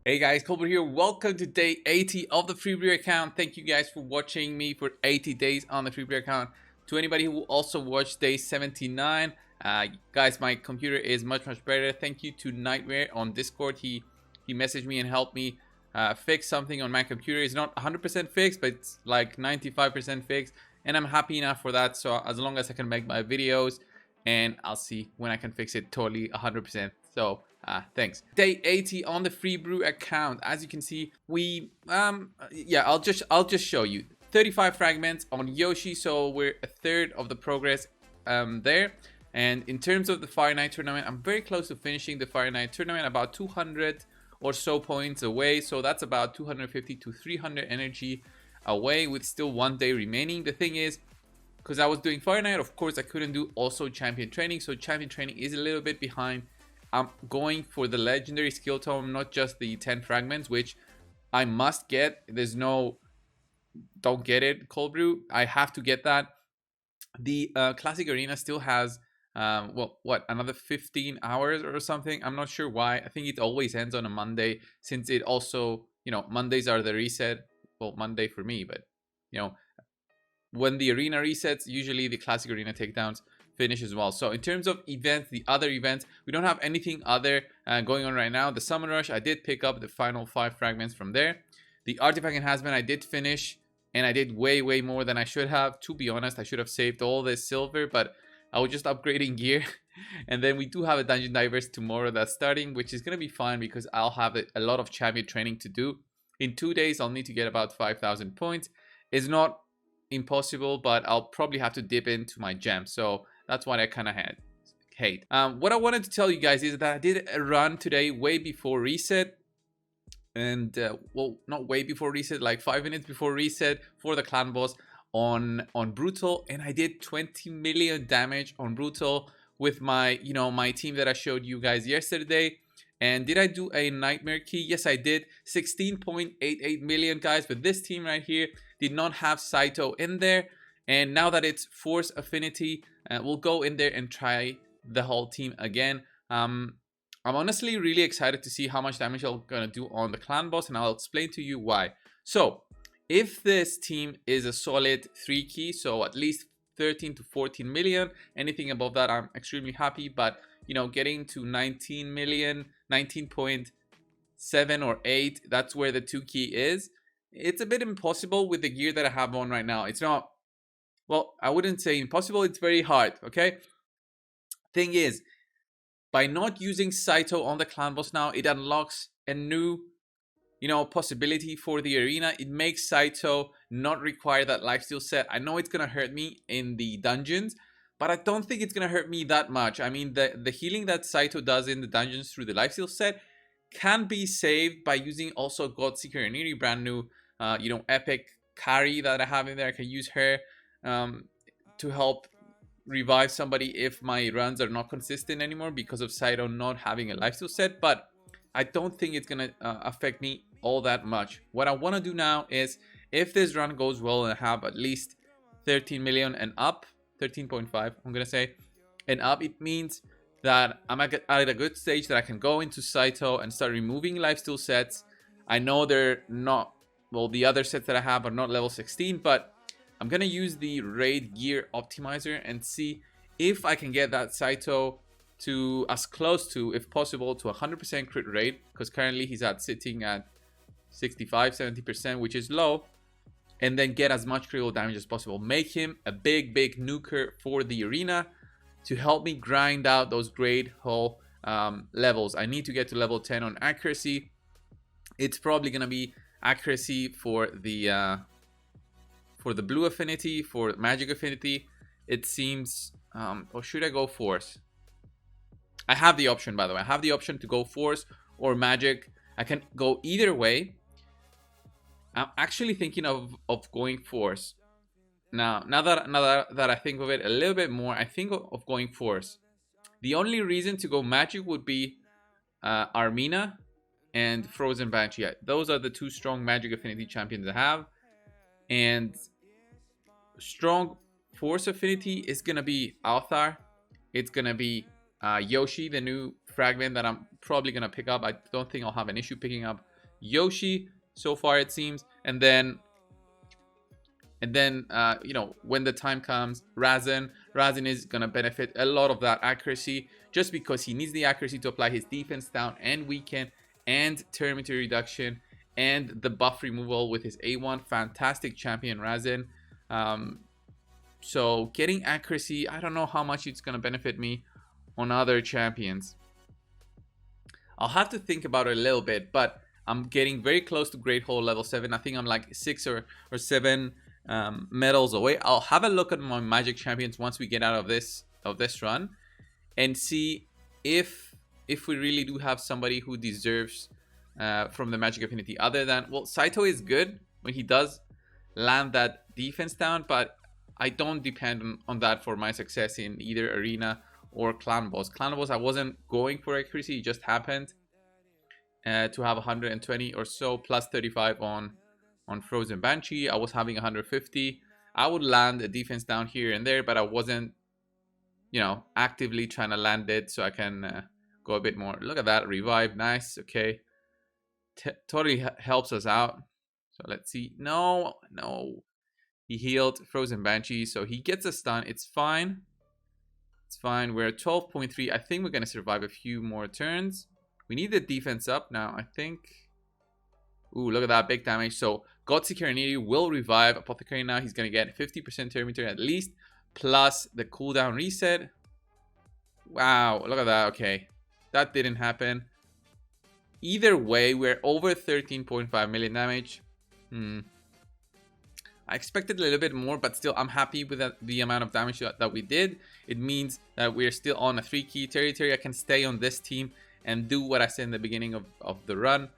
Hey guys, Colbert here. Welcome to day 80 of the Freebrew account. Thank you guys for watching me for 80 days on the Freebrew account. To anybody who also watched day 79, guys, my computer is much better. Thank you to Nightmare on Discord. He messaged me and helped me fix something on my computer. It's not 100% fixed, but it's like 95% fixed, and I'm happy enough for that. So as long as I can make my videos, and I'll see when I can fix it totally 100%. So thanks. Day 80 on the Freebrew account. As you can see, we yeah, I'll just show you 35 fragments on Yoshi, so we're a third of the progress there. And in terms of the Fire Night tournament, I'm very close to finishing the Fire Night tournament, about 200 or so points away. So that's about 250 to 300 energy away with still 1 day remaining. The thing is, because I was doing Fire Night, of course I couldn't do also champion training, so champion training is a little bit behind. I'm going for the legendary skill tome, not just the 10 fragments, which I must get. There's no don't get it cold brew, I have to get that. The classic arena still has well, what, another 15 hours or something. I'm not sure why. I think it always ends on a Monday, since it also, you know, Mondays are the reset. Well, Monday for me, but you know, when the arena resets, usually the classic arena takedowns finish as well. So in terms of events, the other events, we don't have anything other going on right now. The Summon Rush, I did pick up the final 5 fragments from there. The Artifact Enhancement, I did finish, and I did way more than I should have. To be honest, I should have saved all this silver, but I was just upgrading gear. And then we do have a Dungeon Divers tomorrow that's starting, which is going to be fun because I'll have a lot of champion training to do. In 2 days, I'll need to get about 5,000 points. It's not impossible, but I'll probably have to dip into my gem, so that's what I kind of hate. What I wanted to tell you guys is that I did a run today way before reset, and well, not way before reset, like 5 minutes before reset for the clan boss on brutal, and I did 20 million damage on brutal with my, you know, my team that I showed you guys yesterday. And did I do a nightmare key? Yes, I did. 16.88 million, guys. But this team right here did not have Saito in there. And now that it's Force Affinity, we'll go in there and try the whole team again. I'm honestly really excited to see how much damage I'm going to do on the clan boss. And I'll explain to you why. So, if this team is a solid 3 key, so at least 13 to 14 million, anything above that, I'm extremely happy. But, you know, getting to 19 million, 19.7 or 8, that's where the 2 key is. It's a bit impossible with the gear that I have on right now. It's not, well, I wouldn't say impossible, it's very hard, okay? Thing is, by not using Saito on the clan boss now, it unlocks a new, you know, possibility for the arena. It makes Saito not require that lifesteal set. I know it's gonna hurt me in the dungeons, but I don't think it's gonna hurt me that much. I mean, the healing that Saito does in the dungeons through the lifesteal set can be saved by using also Godseeker and Neri, brand new, you know, epic carry that I have in there. I can use her to help revive somebody if my runs are not consistent anymore because of Saito not having a lifesteal set. But I don't think it's gonna affect me all that much. What I want to do now is, if this run goes well and I have at least 13 million and up, 13.5 I'm gonna say, and up, it means that I'm at a good stage that I can go into Saito and start removing lifesteal sets. I know they're not, well, the other sets that I have are not level 16, but I'm gonna use the raid gear optimizer and see if I can get that Saito to as close to, if possible, to 100% crit rate, because currently he's sitting at 65-70%, which is low, and then get as much critical damage as possible. Make him a big NUKER for the arena to help me grind out those great hull levels. I need to get to level 10 on accuracy. It's probably gonna be accuracy for the blue affinity, for magic affinity. It seems, or should I go force? I have the option, by the way. I have the option to go force or magic. I can go either way. I'm actually thinking of going force. Now that I think of it a little bit more, I think of going force. The only reason to go magic would be Armina and Frozen Banshee. Yeah, those are the 2 strong magic affinity champions I have. And strong force affinity is gonna be Althar. It's gonna be Yoshi, the new fragment that I'm probably gonna pick up. I don't think I'll have an issue picking up Yoshi so far, it seems. And then you know, when the time comes, Razin is gonna benefit a lot of that accuracy, just because he needs the accuracy to apply his defense down and weaken and terminator reduction and the buff removal with his A1. Fantastic champion, Razin. So getting accuracy, I don't know how much it's gonna benefit me on other champions. I'll have to think about it a little bit, but I'm getting very close to Great Hole level 7. I think I'm like 6 or 7 medals away. I'll have a look at my magic champions once we get out of this run and see if we really do have somebody who deserves from the magic affinity, other than, well, Saito is good when he does land that defense down, but I don't depend on that for my success in either arena or clan boss. Clan boss, I wasn't going for accuracy, it just happened to have 120 or so plus 35 on Frozen Banshee. I was having 150. I would land a defense down here and there, but I wasn't, you know, actively trying to land it, so I can go a bit more. Look at that revive, nice. Okay, totally helps us out. So let's see. No, he healed Frozen Banshee, so he gets a stun. It's fine. It's fine. We're at 12.3. I think we're gonna survive a few more turns. We need the defense up now, I think. Ooh, look at that big damage. So Godseeker and will revive Apothecary now. He's gonna get 50% terminator at least, plus the cooldown reset. Wow, look at that. Okay, that didn't happen. Either way, we're over 13.5 million damage. I expected a little bit more, but still, I'm happy with the amount of damage that we did. It means that we're still on a 3-key territory. I can stay on this team and do what I said in the beginning of the run.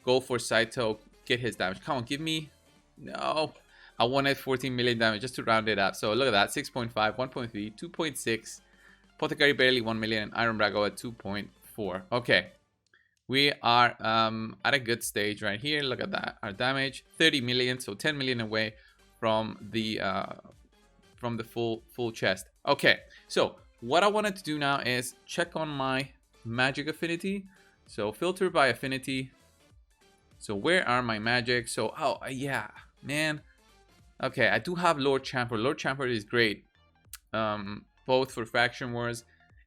Go for Saito, get his damage. Come on, give me... No. I wanted 14 million damage just to round it up. So look at that, 6.5, 1.3, 2.6. Apothecary barely 1 million, and Iron Brago at 2.4. Okay. We are at a good stage right here. Look at that. Our damage, 30 million, so 10 million away from the full chest. Okay, so what I wanted to do now is check on my magic affinity. So filter by affinity. So where are my magic? So yeah, man. Okay, I do have Lord Champer. Lord Champer is great, both for Faction Wars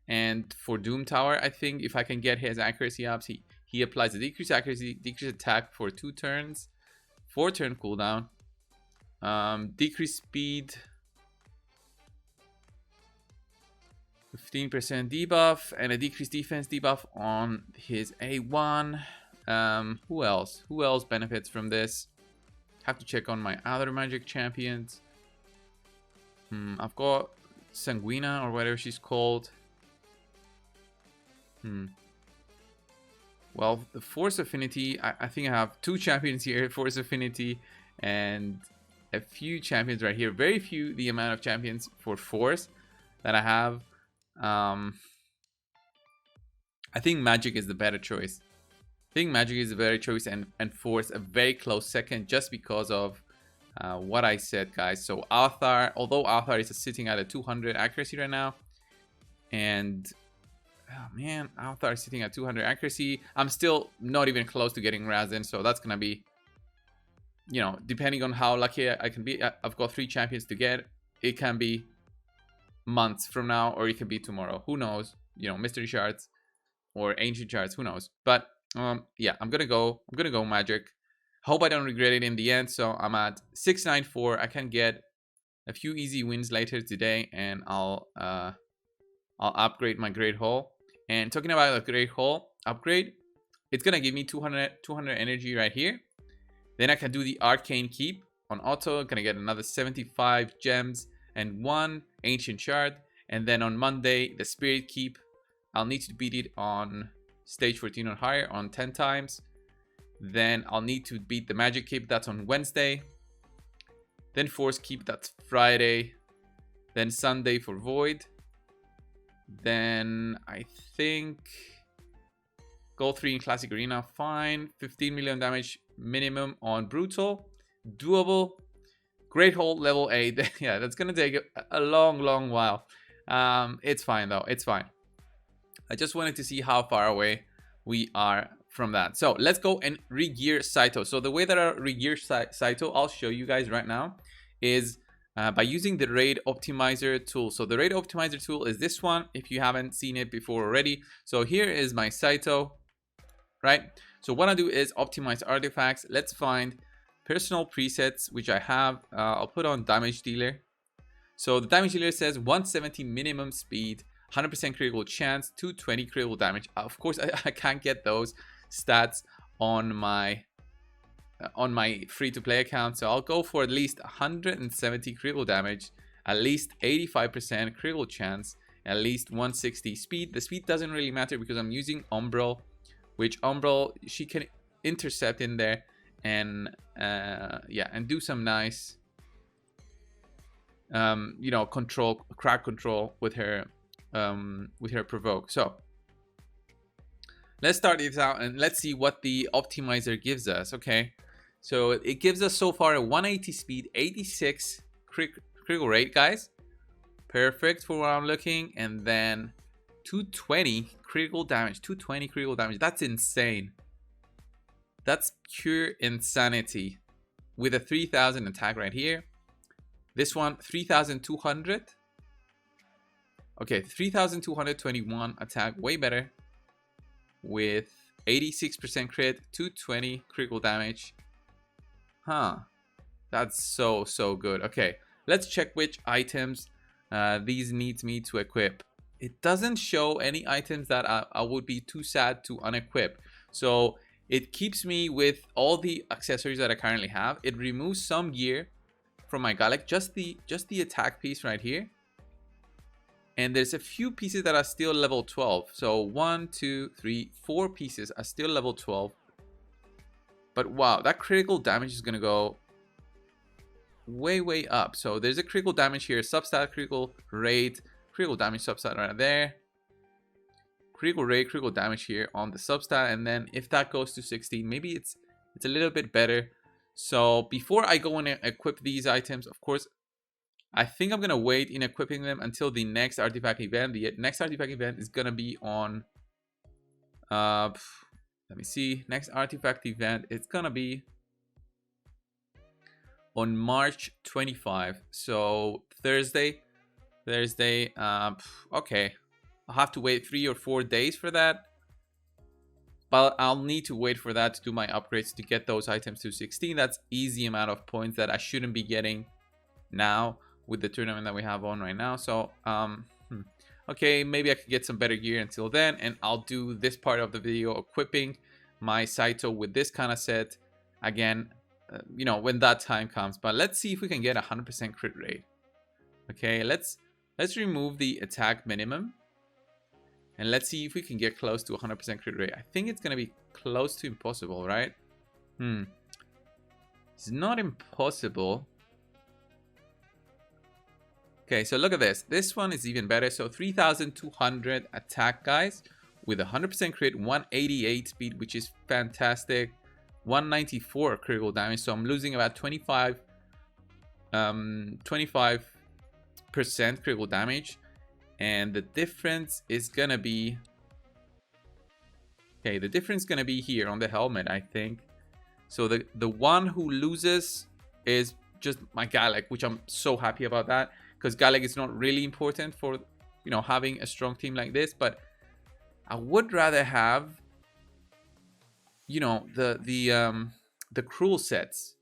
and for Doom Tower. I think if I can get his accuracy ups, he applies a decreased accuracy, decreased attack for 2 turns, 4-turn cooldown, decreased speed, 15% debuff, and a decreased defense debuff on his A1. Who else benefits from this? Have to check on my other magic champions. I've got Sanguina or whatever she's called. Well, the Force Affinity, I think I have 2 champions here, Force Affinity, and a few champions right here. Very few the amount of champions for Force that I have. I think Magic is the better choice. And Force a very close second, just because of what I said, guys. So Althar, although Althar is sitting at a 200 accuracy right now, and oh man, Althar is sitting at 200 accuracy. I'm still not even close to getting Razin, so that's gonna be, you know, depending on how lucky I can be. I've got 3 champions to get. It can be months from now, or it could be tomorrow. Who knows? You know, mystery shards or ancient shards. Who knows? But yeah, I'm gonna go magic. Hope I don't regret it in the end. So I'm at 694. I can get a few easy wins later today, and I'll upgrade my Great Hall. And talking about the Great Hall upgrade, it's gonna give me 200 energy right here. Then I can do the Arcane Keep on auto. Gonna get another 75 gems and 1 ancient shard. And then on Monday, the Spirit Keep. I'll need to beat it on stage 14 or higher on 10 times. Then I'll need to beat the Magic Keep. That's on Wednesday. Then Force Keep. That's Friday. Then Sunday for Void. Then I think Gold 3 in Classic Arena, fine. 15 million damage minimum on Brutal, doable. Great Hole level 8. Yeah, that's gonna take a long while. It's fine though, it's fine. I just wanted to see how far away we are from that. So let's go and re-gear Saito. So the way that I re-gear Saito, I'll show you guys right now, is by using the raid optimizer tool. So the raid optimizer tool is this one, if you haven't seen it before already. So here is my Saito, right? So what I do is optimize artifacts. Let's find personal presets, which I have. I'll put on damage dealer. So the damage dealer says 170 minimum speed, 100% critical chance, 220 critical damage. Of course, I can't get those stats on my free-to-play account, so I'll go for at least 170 critical damage, at least 85% critical chance, at least 160 speed. The speed doesn't really matter because I'm using Umbral, which Umbral, she can intercept in there and yeah, and do some nice you know, crack control with her provoke. So let's start this out and let's see what the optimizer gives us. Okay, so it gives us so far a 180 speed, 86 critical rate, guys, perfect for what I'm looking, and then 220 critical damage. 220 critical damage, that's insane. That's pure insanity. With a 3000 attack right here. This one 3200. Okay, 3221 attack, way better, with 86% crit, 220 critical damage. Huh, that's so good. Okay, let's check which items these needs me to equip. It doesn't show any items that I would be too sad to unequip, so it keeps me with all the accessories that I currently have. It removes some gear from my Galek, just the attack piece right here, and there's a few pieces that are still level 12. So 1, 2, 3, 4 pieces are still level 12. But wow, that critical damage is gonna go way up. So there's a critical damage here, substat, critical rate, critical damage substat right there, critical rate, critical damage here on the substat, and then if that goes to 16, maybe it's a little bit better. So before I go and equip these items, of course, I think I'm gonna wait in equipping them until the next artifact event. The next artifact event is gonna be on let me see, next artifact event, it's gonna be on March 25. So Thursday. Okay, I'll have to wait 3 or 4 days for that. But I'll need to wait for that to do my upgrades to get those items to 16. That's easy amount of points that I shouldn't be getting now with the tournament that we have on right now. So okay, maybe I could get some better gear until then, and I'll do this part of the video equipping my Saito with this kind of set again, you know, when that time comes. But let's see if we can get 100% crit rate. Okay, let's remove the attack minimum. And let's see if we can get close to 100% crit rate. I think it's going to be close to impossible, right? It's not impossible. Okay, so look at this. This one is even better. So 3200 attack, guys, with 100% crit, 188 speed, which is fantastic. 194 critical damage. So I'm losing about 25% critical damage. And the difference is gonna be, okay, the difference is gonna be here on the helmet, I think. So the one who loses is just my Galek, which I'm so happy about that, because Galek is not really important for, you know, having a strong team like this. But I would rather have, you know, the cruel sets.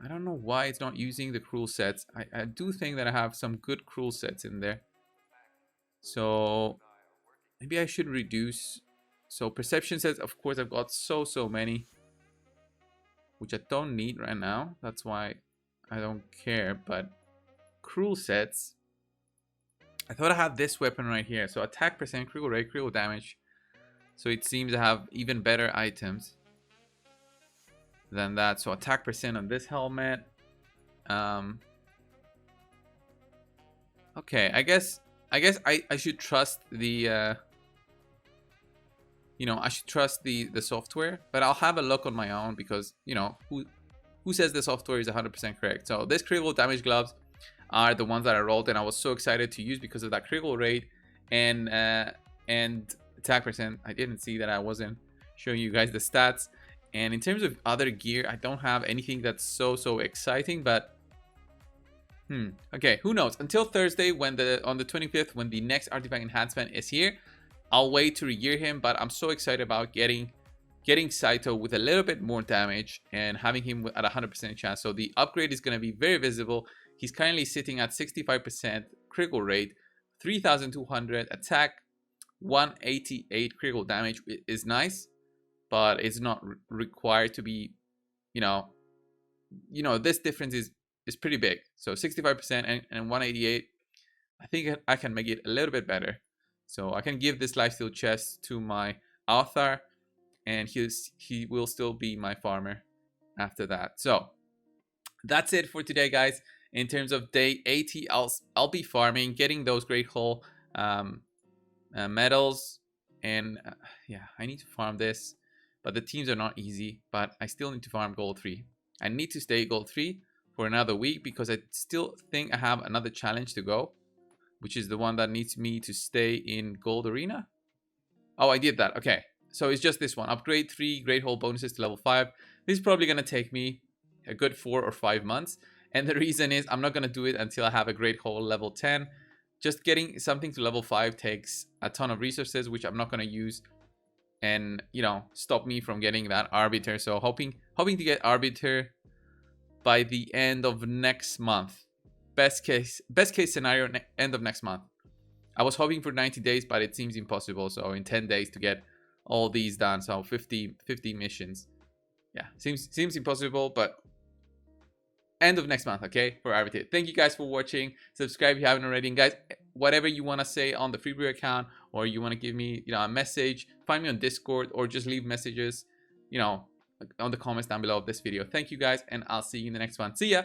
I don't know why it's not using the cruel sets. I do think that I have some good cruel sets in there. So maybe I should reduce. So perception sets, of course, I've got so many, which I don't need right now. That's why I don't care. But cruel sets, I thought I had this weapon right here. So attack percent, critical rate, critical damage. So it seems to have even better items than that. So attack percent on this helmet. Okay, I guess I should trust the you know, I should trust the software, but I'll have a look on my own, because, you know, who says the software is 100% correct. So this critical damage gloves are the ones that I rolled, and I was so excited to use because of that critical rate and attack percent. I didn't see that I wasn't showing you guys the stats. And in terms of other gear, I don't have anything that's so exciting, but okay, who knows? Until Thursday, when on the 25th, when the next artifact enhancement is here, I'll wait to regear him. But I'm so excited about getting Saito with a little bit more damage and having him at 100% chance. So the upgrade is going to be very visible. He's currently sitting at 65% critical rate, 3,200 attack, 188 critical damage. Is nice, but it's not required to be, you know, this difference is pretty big. So 65% and 188, I think I can make it a little bit better. So I can give this lifesteal chest to my author, and he will still be my farmer after that. So that's it for today, guys. In terms of day 80, I'll be farming, getting those great hull medals, and yeah, I need to farm this, but the teams are not easy. But I still need to farm gold 3. I need to stay gold 3 for another week because I still think I have another challenge to go, which is the one that needs me to stay in gold arena. Oh, I did that. Okay, so it's just this one. Upgrade 3 great hull bonuses to level 5. This is probably going to take me a good 4 or 5 months. And the reason is I'm not going to do it until I have a great hull level 10. Just getting something to level 5 takes a ton of resources, which I'm not going to use, and stop me from getting that arbiter. So hoping to get arbiter by the end of next month. Best case scenario, end of next month. I was hoping for 90 days, but it seems impossible. So in 10 days to get all these done. So 50 missions. Yeah, seems impossible, but end of next month, okay, for arbiter. Thank you guys for watching. Subscribe if you haven't already. And guys, whatever you want to say on the Freebrew account, or you want to give me a message, find me on Discord, or just leave messages on the comments down below of this video. Thank you guys, and I'll see you in the next one. See ya.